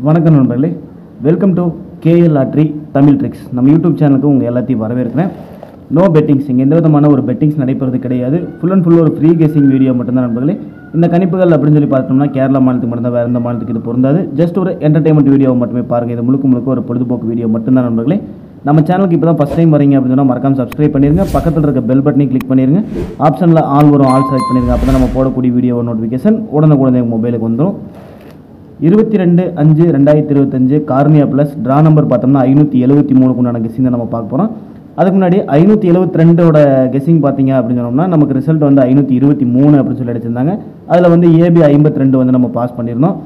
வணக்கம் நண்பர்களே, welcome to KL lottery Tamil tricks. நம்ம யூடியூப் சேனலுக்கு உங்கள் எல்லாத்தையும் வரவேற்கிறேன். நோ பெட்டிங்ஸ், இங்கே எந்த விதமான ஒரு பெட்டிங்ஸ் நடைபெறது கிடையாது. ஃபுல் அண்ட் ஃபுல் ஒரு ஃப்ரீ கெஸிங் வீடியோ மட்டும்தான் நண்பர்களே. இந்த கணிப்புகள் அப்படின்னு சொல்லி பார்த்தோம்னா கேரளா மாநிலத்துக்கு மட்டும்தான், வேறு எந்த மாநிலத்துக்கு இது பொருந்தாது. ஜஸ்ட் ஒரு என்டர்டைன்மெண்ட் வீடியோ மட்டுமே பாருங்கள். இது முழுக்க ஒரு பொழுதுபோக்கு வீடியோ மட்டும்தான் நண்பர்களே. நம்ம சேனலுக்கு இப்போ தான் ஃபஸ்ட் டைம் வரீங்க அப்படின்னு சொன்னால் மறக்காம சப்ஸ்கிரைப் பண்ணிடுங்க. பக்கத்தில் இருக்க பெல் பட்டனையும் கிளிக் பண்ணிடுங்க. ஆப்ஷனில் ஆல் வரும், ஆல் செலக்ட் பண்ணிடுங்க. அப்போ தான் நம்ம போடக்கூடிய வீடியோ நோட்டிஃபிகேஷன் உடனுக்குடனே மொபைலுக்கு வந்துடும். 22/5/2025 கார்னியா ப்ளஸ் ட்ரா நம்பர் பார்த்தோம்னா 573 உண்டான கெஸிங் தான் நம்ம பார்க்க போகிறோம். அதுக்கு முன்னாடி 572 கெஸிங் பார்த்தீங்க அப்படின்னு சொன்னோம்னா நமக்கு ரிசல்ட் வந்து 523 அப்படின்னு சொல்லி அடிச்சிருந்தாங்க. அதில் வந்து ஏபி 52 வந்து நம்ம பாஸ் பண்ணியிருந்தோம்.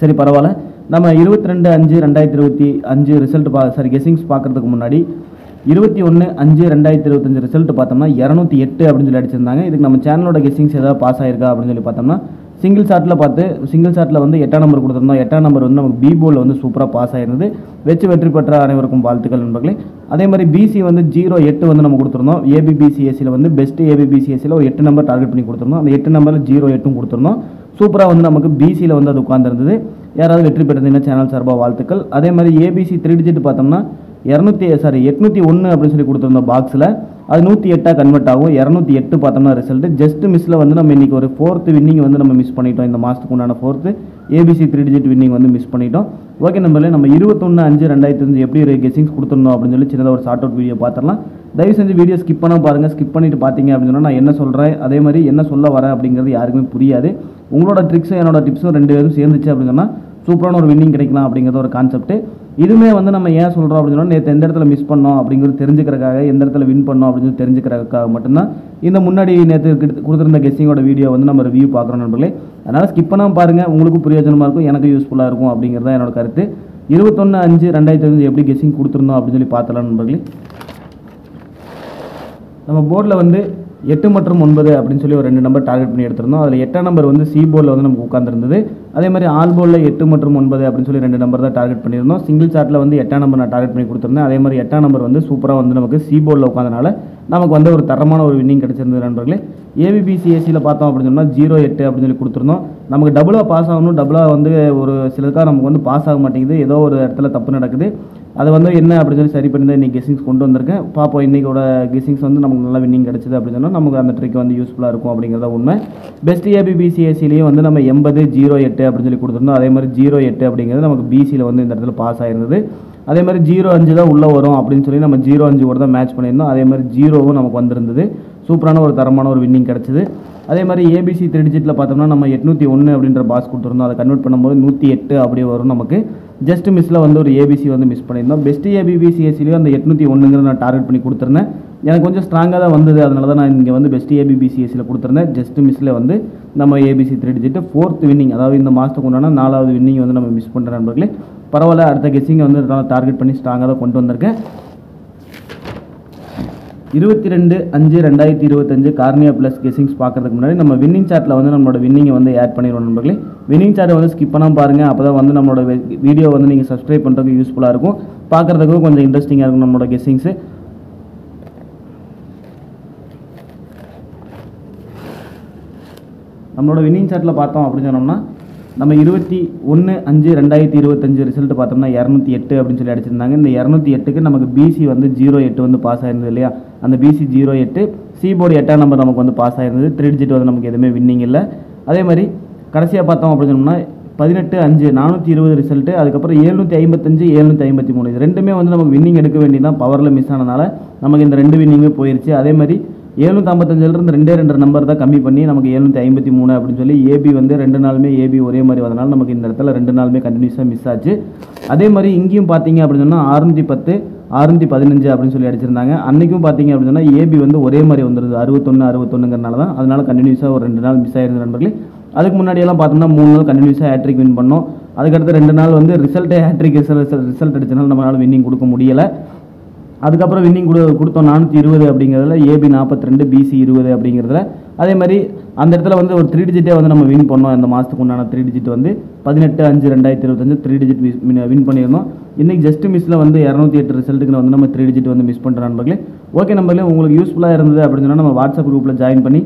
சரி, பரவாயில்ல. நம்ம 22/5/2025 ரிசல்ட் கெஸிங்ஸ் பார்க்குறதுக்கு முன்னாடி 21/5/2025 ரிசல்ட் பார்த்தோம்னா 208 அப்படின்னு சொல்லி அடிச்சிருந்தாங்க. இதுக்கு நம்ம சேனலோட கெஸிங்ஸ் ஏதாவது பாஸ் ஆயிருக்கா அப்படின்னு சொல்லி பார்த்தோம்னா சிங்கிள் ஷாட்டில் வந்து 8ஆம் நம்பர் கொடுத்துருந்தோம். 8ஆம் நம்பர் வந்து நமக்கு பி போர்டில் வந்து சூப்பராக பாஸ் ஆயிருந்தது. வெற்றி பெற்ற அனைவருக்கும் வாழ்த்துக்கள் நண்பர்களே. அதே மாதிரி பிசி வந்து 08 வந்து நம்ம கொடுத்துருந்தோம். ஏபிபிசிஎஸ்சியில் வந்து பெஸ்ட் ஏபிபிசிஎஸ்சியில் ஒரு 8 நம்பர் டார்கெட் பண்ணி கொடுத்துருந்தோம். அந்த 8 நம்பரில் 08 கொடுத்துருந்தோம். சூப்பராக வந்து நமக்கு பிசியில் வந்து அது உட்காந்துருந்தது. யாராவது வெற்றி பெற்றதுன்னா சேனல் சார்பாக வாழ்த்துக்கள். அதே மாதிரி ஏபிசி 3 டிஜிட் பார்த்தோம்னா 801 அப்படின்னு சொல்லி கொடுத்துருந்தோம் பாக்ஸில். அது 108 கன்வெர்ட் ஆகும். 208 பார்த்தோம்னா ரிசல்ட் ஜஸ்ட் மிஸ்ஸில் வந்து நம்ம இன்றைக்கி ஒரு 4th வின்னிங் வந்து நம்ம மிஸ் பண்ணிட்டோம். இந்த மாதத்துக்கு உண்டான 4th ஏபிசி 3 டிஜிட் வின்னிங் வந்து மிஸ் பண்ணிட்டோம். ஓகே நம்பர்ல, நம்ம 21/5/2025 எப்படி ஒரு கெஸிங்ஸ் கொடுத்துருந்தோம் அப்படின்னு சொல்லி சின்னதாக ஒரு ஷார்ட் அவுட் வீடியோ பார்த்துடலாம். தயவு செஞ்சு வீடியோ ஸ்கிப் பண்ண பாருங்கள். ஸ்கிப் பண்ணிட்டு பார்த்தீங்க அப்படின்னு சொன்னால் நான் என்ன சொல்கிறேன், அதே மாதிரி என்ன சொல்ல வரேன் அப்படிங்கிறது யாருக்குமே புரியாது. உங்களோட ட்ரிக்ஸும் என்னோட டிப்ஸும் 2 பேரும் சேர்ந்துச்சு அப்படின்னு சொன்னால் சூப்பரான ஒரு வின்னிங் கிடைக்கலாம் அப்படிங்கிறது ஒரு கான்செப்ட். இதுவுமே வந்து நம்ம ஏன் சொல்கிறோம் அப்படின்னு சொன்னால் நேற்று எந்த இடத்துல மிஸ் பண்ணோம் அப்படிங்கிறது தெரிஞ்சுக்கிறக்காக, எந்த இடத்துல வின் பண்ணோம் அப்படின்னு தெரிஞ்சுக்கிறதுக்காக மட்டும்தான் இந்த முன்னாடி நேற்று கொடுத்துருந்த கெஸ்ஸிங்கோட வீடியோ வந்து நம்ம ரிவ்யூ பார்க்குறோம் நண்பர்களே. அதனால் ஸ்கிப் பண்ணாமல் பாருங்கள், உங்களுக்கு பிரயோஜனமாக இருக்கும், எனக்கு யூஸ்ஃபுல்லாக இருக்கும் அப்படிங்கிறது என்னோட கருத்து. 21/5/2025 எப்படி கெஸ்ஸிங் கொடுத்துருந்தோம் அப்படின்னு சொல்லி பார்த்தலாம் நண்பர்களே. நம்ம போர்டில் வந்து 8 மற்றும் 9 அப்படின்னு சொல்லி ஒரு 2 நம்பர் டார்கெட் பண்ணி எடுத்திருந்தோம். அதில் 8ஆம் நம்பர் வந்து சி போர்டில் வந்து நமக்கு உட்காந்துருந்தது. அதே மாதிரி ஆல் போர்டில் 8 மற்றும் 9 அப்படின்னு சொல்லி 2 நம்பர் தான் டார்கெட் பண்ணியிருந்தோம். சிங்கிள் சார்ட்டில் வந்து 8ஆம் நம்பர் நான் டார்கெட் பண்ணி கொடுத்துருந்தேன். அதே மாதிரி 8ஆம் நம்பர் வந்து சூப்பராக வந்து நமக்கு சி போர்டில் உட்காந்தனால நமக்கு வந்து ஒரு தரமான ஒரு வின்னிங் கிடச்சிருந்தது நண்பர்களே. ஏபிபிசிஎஸ்சியில் பார்த்தோம் அப்படின்னு சொன்னால் 08 அப்படின்னு சொல்லி கொடுத்துருந்தோம். நமக்கு டபுளாக பாஸ் ஆகணும், டபுளாக வந்து ஒரு சிலருக்காக நமக்கு வந்து பாஸ் ஆக மாட்டேங்குது. ஏதோ ஒரு இடத்துல தப்பு நடக்குது. அது வந்து என்ன அப்படின்னு சொல்லி சரி பண்ணி தான் இன்றைக்கி கெஸிங்ஸ் கொண்டு வந்திருக்கேன். பார்ப்போம், இன்றைக்கோட கெஸிங்ஸ் வந்து நமக்கு நல்லா வின்னிங் கிடச்சிது அப்படின்னு சொன்னால் நமக்கு அந்த ட்ரிக் வந்து யூஸ்ஃபுல்லாக இருக்கும் அப்படிங்கிறத உண்மை. பெஸ்ட் ஏபிபிசிஎஸ்சிலையும் வந்து நம்ம 80/08 அப்படின்னு சொல்லி கொடுத்துருந்தோம். அதே மாதிரி 08 அப்படிங்கிறது நமக்கு பிசியில் வந்து இந்த இடத்துல பாஸ் ஆயிருந்தது. அதே மாதிரி 05 தான் உள்ளே வரும் அப்படின்னு சொல்லி நம்ம 05 கூட தான் மேட்ச் பண்ணியிருந்தோம். அதே மாதிரி 0வும் நமக்கு வந்திருந்தது. சூப்பரான ஒரு தரமான ஒரு வின்னிங் கிடச்சிது. அதே மாதிரி ஏபிசி 3 டிஜிட்டில் பார்த்தோம்னா நம்ம 801 அப்படின்ற பாஸ் கொடுத்துருந்தோம். அதை கன்வெர்ட் பண்ணும்போது 108 அப்படியே வரும் நமக்கு. ஜஸ்ட் மிஸ்ஸில் வந்து ஒரு ஏபிசி வந்து மிஸ் பண்ணியிருந்தோம். பெஸ்ட் ஏபிபிசிஎஸ்சிலையும் அந்த 801 நான் டார்கெட் பண்ணி கொடுத்துருந்தேன். எனக்கு கொஞ்சம் ஸ்ட்ராங்காக தான் வந்தது. அதனால தான் நான் இங்கே வந்து பெஸ்ட் ஏபிபிசிஎஸ்சியில் கொடுத்துருந்தேன். ஜஸ்ட் மிஸ்ஸில் வந்து நம்ம ஏபிசி 3 டிஜிட் 4th வின்னிங், அதாவது இந்த மாதத்துக்கு உண்டான 4வது வின்னிங் வந்து நம்ம மிஸ் பண்ணுற நண்பர்களே. பரவாயில்ல, அடுத்த கெஸ்ஸிங்கை வந்து டார்கெட் பண்ணி ஸ்ட்ராங்காக தான் கொண்டு வந்திருக்கேன். 22/5/2025 கார்னியா ப்ளஸ் கெஸிங்ஸ் பார்க்குறதுக்கு முன்னாடி நம்ம வின்னிங் சார்ட்டில் வந்து நம்மளோட வின்னிங்கை வந்து ஆட் பண்ணிடுவோம் நண்பர்களே. வின்னிங் சார்ட்டை வந்து ஸ்கிப் பண்ணாமல் பாருங்கள். அப்போ தான் வந்து நம்மளோட வீடியோ வந்து நீங்கள் சப்ஸ்கிரைப் பண்ணுறதுக்கு யூஸ்ஃபுல்லாக இருக்கும், பார்க்குறதுக்கும் கொஞ்சம் இன்ட்ரெஸ்டிங்காக இருக்கும் நம்மளோட கெஸிங்ஸு. நம்மளோட வின்னிங் சார்ட்டில் பார்த்தோம் அப்படின்னு சொன்னோம்னா நம்ம 21/5/2025 ரிசல்ட் பார்த்தோம்னா 208 அப்படின்னு சொல்லி அடிச்சிருந்தாங்க. இந்த 208க்கு நமக்கு பிசி வந்து 08 வந்து பாஸ் ஆயிருந்தது இல்லையா. அந்த பிசி 08, சி போர்டு 8ஆம் நம்பர் நமக்கு வந்து பாஸ் ஆயிருந்தது. 3 டிஜிட் வந்து நமக்கு எதுவுமே வின்னிங் இல்லை. அதே மாதிரி கடைசியாக பார்த்தோம் அப்படின்னு சொன்னோம்னா 18/5/420 ரிசல்ட்டு. அதுக்கப்புறம் 755 753 இது ரெண்டுமே வந்து நமக்கு வின்னிங் எடுக்க வேண்டியதான். பவரில் மிஸ் ஆனதுனால நமக்கு இந்த 2 வின்னிங்குமே போயிடுச்சு. அதே மாதிரி 755 2 நம்பர் தான் கம்மி பண்ணி நமக்கு 753 அப்படின்னு சொல்லி ஏபி வந்து 2 நாளுமே ஏபி ஒரே மாதிரி வந்தனால நமக்கு இந்த இடத்துல 2 நாளுமே கண்டினியூஸாக மிஸ் ஆச்சு. அதே மாதிரி இங்கேயும் பார்த்தீங்க அப்படின்னு சொன்னால் 610 615 அப்படின்னு சொல்லி அடிச்சிருந்தாங்க. அன்றைக்கும் பார்த்தீங்க அப்படின்னு சொன்னால் ஏபி வந்து ஒரே மாதிரி வந்துடுது 61 தான். அதனால கண்டினியூஸாக ஒரு 2 நாள் மிஸ் ஆயிருந்த நண்பர்களே. அதுக்கு முன்னாடியெல்லாம் பார்த்தோம்னா 3 நாள் கண்டினியூஸாக ஹேட்ரிக் வின் பண்ணோம். அதுக்கடுத்து 2 நாள் வந்து ரிசல்ட்டே ஹேட்ரிக் ரிசல்ட் அடிச்சனால நம்மளால் வின்னிங் கொடுக்க முடியலை. அதுக்கப்புறம் வின்னிங் கொடுத்தோம் 420 அப்படிங்கிறதுல, ஏபி 42 பிசி 20 அப்படிங்கிறதுல. அதே மாதிரி அந்த இடத்துல வந்து ஒரு 3 டிஜிட்டே வந்து நம்ம வின் பண்ணோம். இந்த மாதத்துக்கு உண்டான 3 டிஜிட் வந்து 18/5/2025 3 டிஜிட் வின் பண்ணியிருந்தோம். இன்றைக்கி ஜஸ்ட் மிஸ்ஸில் வந்து 208 ரிசல்ட்டுக்கு வந்து நம்ம 3 டிஜிட் வந்து மிஸ் பண்ணுற நண்பர்களே. ஓகே நண்பர்களே, உங்களுக்கு யூஸ்ஃபுல்லாக இருந்தது அப்படின்னு சொன்னால் நம்ம வாட்ஸ்அப் குரூப்பில் ஜாயின் பண்ணி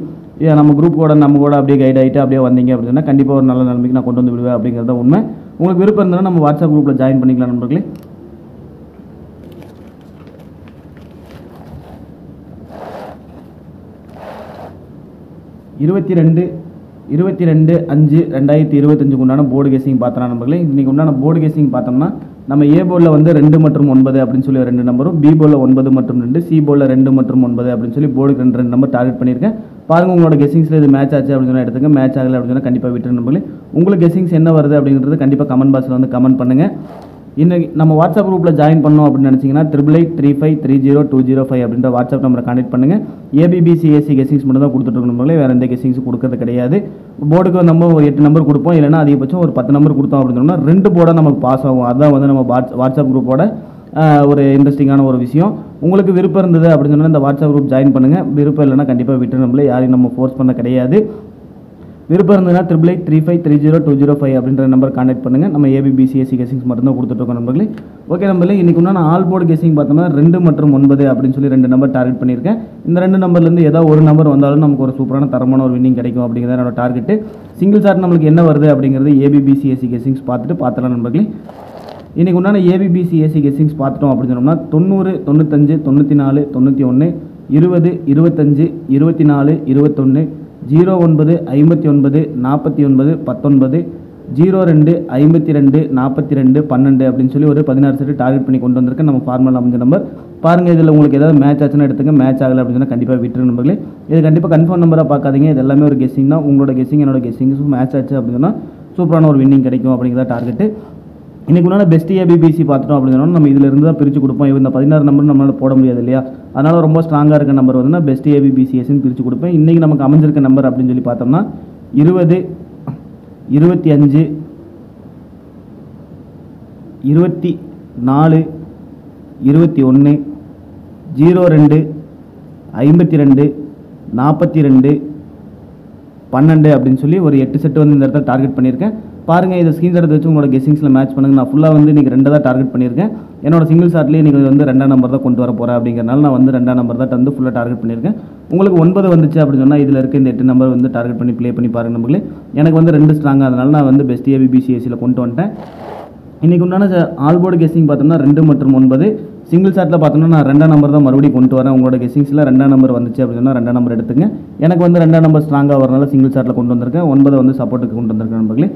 நம்ம குரூப் கூட நம்ம கூட அப்படியே கைட் ஆகிட்டு அப்படியே வந்தீங்க அப்படின்னு சொன்னால் கண்டிப்பாக ஒரு நல்ல நிலைமைக்கு நான் கொண்டு வந்து விடுவேன் அப்படிங்கிறத உண்மை. உங்களுக்கு விருப்பம் இருந்தாலும் நம்ம வாட்ஸ்அப் குரூப்பில் ஜாயின் பண்ணிக்கலாம் நண்பர்களே. இருபத்தி ரெண்டு 5/2025 உண்டான போர்டு கெஸிங் பார்த்தோம் நண்பர்களே. இன்றைக்கி உண்டான போர்டு கெஸிங் பார்த்தோம்னா நம்ம ஏ போர்டில் வந்து 2 மற்றும் 9 அப்படின்னு சொல்லி 2 நம்பரும், பி போர்டில் 9 மற்றும் 2, சி போர்டில் 2 மற்றும் 9 அப்படின்னு சொல்லி போர்டுக்கு 2 நம்பர் டார்கெட் பண்ணியிருக்கேன். பாருங்கள் உங்களோட கெஸிங்ஸில் இது மேட்ச் ஆச்சு அப்படின்னு சொன்னால் எடுத்துங்க, மேட்ச் ஆகலை அப்படின்னு சொன்னால் கண்டிப்பாக விட்டு நண்பர்களே. உங்களுக்கு கெஸிங்ஸ் என்ன வருது அப்படிங்கிறது கண்டிப்பாக கமெண்ட் பாக்ஸில் வந்து கமெண்ட் பண்ணுங்கள். இன்னைக்கு நம்ம வாட்ஸ்அப் குரூப்பில் ஜாயின் பண்ணோம் அப்படின்னு நினச்சிங்கன்னா 8883530205 அப்படின்ற வாட்ஸ்அப் நம்பரை கான்டெக்ட் பண்ணுங்கள். ஏபிபிசிஎஸ்சி கெஸிங்ஸ் மட்டும் தான் கொடுத்துட்ருக்கோம் நம்பர்களே, வேறு எந்த கெஸிங்ஸ் கொடுக்கறது கிடையாது. போர்டுக்கு நம்ம ஒரு 8 நம்பர் கொடுப்போம், இல்லைனா அதிகபட்சம் ஒரு 10 நம்பர் கொடுத்தோம் அப்படின்னு சொன்னால் 2 போர்டாக நமக்கு பாஸ் ஆகும். அதுதான் வந்து நம்ம வாட்ஸ்அப் குரூப்போட ஒரு இன்ட்ரெஸ்டிங்கான ஒரு விஷயம். உங்களுக்கு விருப்பம் இருந்தது அப்படின்னு சொன்னால் இந்த வாட்ஸ்அப் குரூப் ஜாயின் பண்ணுங்கள். விருப்பம் இல்லைனா கண்டிப்பாக விட்டு நம்மளே யாரையும் நம்ம ஃபோர்ஸ் பண்ண கிடையாது. விருப்பம் இருந்ததுன்னா 8883530205 அப்படின்ற நம்பர் கான்டெக்ட் பண்ணுங்கள். நம்ம ஏபிபிசிஎஸ்சி கெஸிங்ஸ் மட்டும்தான் கொடுத்துட்ருக்கோம் நம்பர்களே. ஓகே நம்பர்களே, இன்றைக்கி உண்டான ஆல் போர்டு கெஸிங் பார்த்தோம்னா 2 மற்றும் 9 அப்படின்னு சொல்லி 2 நம்பர் டார்கெட் பண்ணியிருக்கேன். இந்த 2 நம்பர்லேருந்து ஏதாவது ஒரு நம்பர் வந்தாலும் நமக்கு ஒரு சூப்பரான தரமான ஒரு வின்னிங் கிடைக்கும் அப்படிங்கிறத என்னோட டார்கெட்டு. சிங்கிள் ஷாட் நம்மளுக்கு என்ன வருது அப்படிங்கிறது ஏபிபிசிஎஸ்சி கெஸிங்ஸ் பார்த்துலாம் நண்பர்களே. இன்றைக்கி உண்டான ஏபிபிசிஎஸ்சி கெஸிங்ஸ் பார்த்துட்டோம் அப்படின்னு சொன்னோம்னா 90, 95, 94, 91, 20, 25, 24, 21, 09, 59, 49, 19, 02, 52, 42, 12 அப்படின்னு சொல்லி ஒரு 16 செட்டு டார்கெட் பண்ணி கொண்டு வந்திருக்கேன். நம்ம ஃபார்மல் அமைஞ்ச நம்பர் பாருங்கள். இதில் உங்களுக்கு ஏதாவது மேட்ச் ஆச்சுன்னா எடுத்துங்க, மேட்ச் ஆகலை அப்படின்னு சொன்னால் கண்டிப்பாக விட்டுரு நம்பர்களே. இது கண்டிப்பாக கன்ஃபார்ம் நம்பராக பார்க்காதீங்க, இது எல்லாமே ஒரு கெஸிங் தான். உங்களோட கெஸிங் என்னோட கெஸிங்ஸும் மேட்ச் ஆச்சு அப்படின்னு சொன்னால் சூப்பரான ஒரு வின்னிங் கிடைக்கும் அப்படிங்கிறத டார்கெட்டு. இன்றைக்கு உண்டான பெஸ்ட் ஏபிபிசி பார்த்துட்டோம் அப்படின்னு சொன்னால் நம்ம இதில் இருந்து தான் பிரித்து கொடுப்போம். இந்த 16 நம்பர் நம்மளால் போட முடியாது இல்லையா, அதனால் ரொம்ப ஸ்ட்ராங்காக இருக்க நம்பர் வந்து பெஸ்ட் ஏபிபிசிஎஸ்ன்னு பிரித்து கொடுப்பேன். இன்றைக்கி நமக்கு அமைஞ்சிருக்க நம்பர் அப்படின்னு சொல்லி பார்த்தோம்னா 20, 25, 24, 21, 02, 52, 42, 12 அப்படின்னு சொல்லி ஒரு 8 செட்டு வந்து இந்த இடத்துல டார்கெட் பண்ணியிருக்கேன். பாருங்கள், இதை ஸ்க்ரீன்ஷாட் வச்சு உங்களோட கெஸிங்ஸில் மேட்ச் பண்ணுங்கள். நான் ஃபுல்லாக வந்து இன்றைக்கி 2 தான் டார்கெட் பண்ணியிருக்கேன். என்னோட சிங்கிள் ஷாட்லேயே நீங்கள் வந்து 2ஆம் நம்பர் தான் கொண்டு வர போகிறேன் அப்படிங்கிறனால நான் வந்து 2ஆம் நம்பர் தான் வந்து ஃபுல்லாக டார்கெட் பண்ணியிருக்கேன். உங்களுக்கு 9 வந்துச்சு அப்படின்னு சொன்னால் இதில் இருக்க இந்த 8 நம்பர் வந்து டார்கெட் பண்ணி ப்ளே பண்ணி பாருங்கள் நம்பர்களே. எனக்கு வந்து 2 ஸ்ட்ராங்காக அதனால நான் வந்து பெஸ்ட் ஏபிபிசிஎஸ்சியில் கொண்டு வந்துட்டேன். இன்றைக்கி உண்டான ஆல் போர்டு கெஸிங் பார்த்தோம்னா 2 மற்றும் 9. சிங்கிள் ஷாட்டில் பார்த்தோம்னா நான் 2ஆம் நம்பர் தான் மறுபடியும் கொண்டு வரேன். உங்களோட கெஸிங்ஸில் 2ஆம் நம்பர் வந்துச்சு அப்படின்னு சொன்னால் 2ஆம் நம்பர் எடுத்துங்க. எனக்கு வந்து 2ஆம் நம்பர் ஸ்ட்ராங்காக வரனால சிங்கிள் ஷாட்டில் கொண்டு வந்திருக்கேன். 9 வந்து சப்போர்ட்டுக்கு கொண்டு வந்திருக்கேன் நம்பர்களே.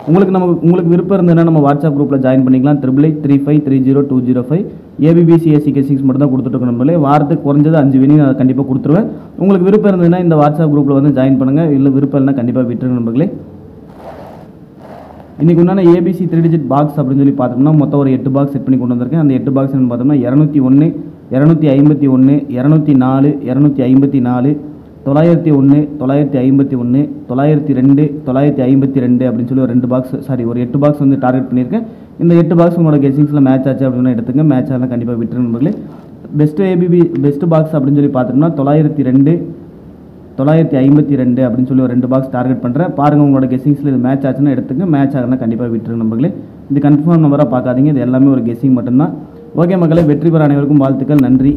உங்களுக்கு விருப்பம் இருந்ததுன்னா நம்ம வாட்ஸ்அப் குரூப்பில் ஜாயின் பண்ணிக்கலாம். 8883530205 ஏபிபிசிஎஸ்சி கெஸிங்ஸ் மட்டும் தான் கொடுத்துட்டு நம்பர்களே. வாரத்துக்கு குறைஞ்சது 5 வினிங் நான் கண்டிப்பாக கொடுத்துருவேன். உங்களுக்கு விருப்பம் இருந்ததுன்னா இந்த வாட்ஸ்அப் குரூப்பில் வந்து ஜாயின் பண்ணுங்கள். இல்லை விருப்பம் இல்லைனா கண்டிப்பாக விட்டுருங்க நம்பர்களே. இன்றைக்கி உண்டான ஏபிசி 3 டிஜிட் பாக்ஸ் அப்படின்னு சொல்லி பார்த்தோம்னா மொத்தம் ஒரு 8 பாக்ஸ் செட் பண்ணி கொண்டு வந்திருக்கேன். அந்த 8 பாக்ஸ் பார்த்தோம்னா 201, 251, 204, 254, 901, 951, 902, 952 அப்படின்னு சொல்லி ஒரு 2 பாக்ஸ் ஒரு 8 பாக்ஸ் வந்து டார்கெட் பண்ணியிருக்கேன். இந்த 8 பாக்ஸ் உங்களோட கெஸிங்ஸில் மேட்ச் ஆச்சு அப்படின்னா எடுத்துங்க, மேட்ச் ஆனால் கண்டிப்பாக விட்டுரு நம்பர்களே. பெஸ்ட் பாக்ஸ் அப்படின்னு சொல்லி பார்த்தோம்னா 902, 952 அப்படின்னு சொல்லி ஒரு 2 பாக்ஸ் டார்கெட் பண்ணுறேன். பாருங்கள் உங்களோட கெஸிங்ஸில் இது மேட்ச் ஆச்சுன்னா எடுத்துங்க, மேட்ச் ஆகுனா கண்டிப்பாக விட்டுரு நம்பர்களே. இது கன்ஃபார்ம் நம்பராக பார்க்காதீங்க, இது எல்லாமே ஒரு கெஸிங் மட்டும்தான். ஓகே மக்களே, வெற்றி பெற அனைவருக்கும் வாழ்த்துக்கள். நன்றி.